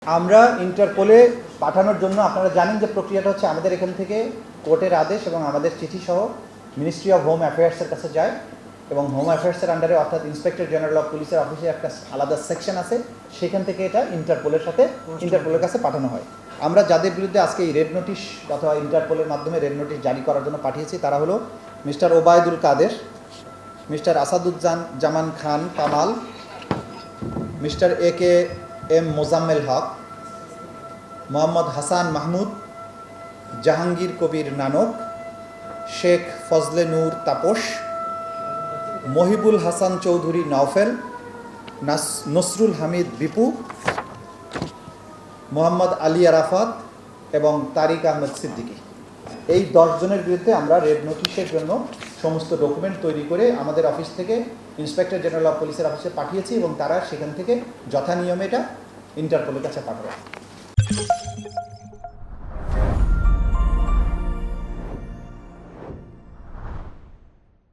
আমরা ইন্টারপোলে পাঠানোর জন্য আপনারা জানেন যে প্রক্রিয়াটা হচ্ছে আমাদের এখান থেকে কোর্টের আদেশ এবং আমাদের চিঠি সহ মিনিস্ট্রি অফ হোম অ্যাফেয়ার্সের কাছে যায় এবং হোম অ্যাফেয়ার্সের আন্ডারে অর্থাৎ ইন্সপেক্টর জেনারেল অফ পুলিশের অফিসে একটা আলাদা সেকশন আছে, সেখান থেকে এটা ইন্টারপোলের কাছে পাঠানো হয়। আমরা যাদের বিরুদ্ধে আজকে এই রেড নোটিশ অথবা ইন্টারপোলের মাধ্যমে রেড নোটিশ জারি করার জন্য পাঠিয়েছি তারা হলো mister Obaidul Quader, mister Asaduzzaman Khan Kamal, mister M Mozammel Haque, Mohammad Hasan Mahmud, Jahangir Kabir Nanak, Sheikh Fazle Noor Taposh, Mohibul Hasan Chowdhury Naufel, Nasrul Hamid Bipu, Mohammad Ali Arafat এবং তারিক আহমেদ সিদ্দিকী। এই 10 জনের বিরুদ্ধে আমরা রেড নোটিশের জন্য সমস্ত ডকুমেন্ট তৈরি করে আমাদের অফিস থেকে ইন্সপেক্টর জেনারেল অফ পুলিশের অফিসে পাঠিয়েছি এবং তারা সেখান থেকে যথানিয়মে এটা ইন্টারপোলের কাছে পাঠাবে।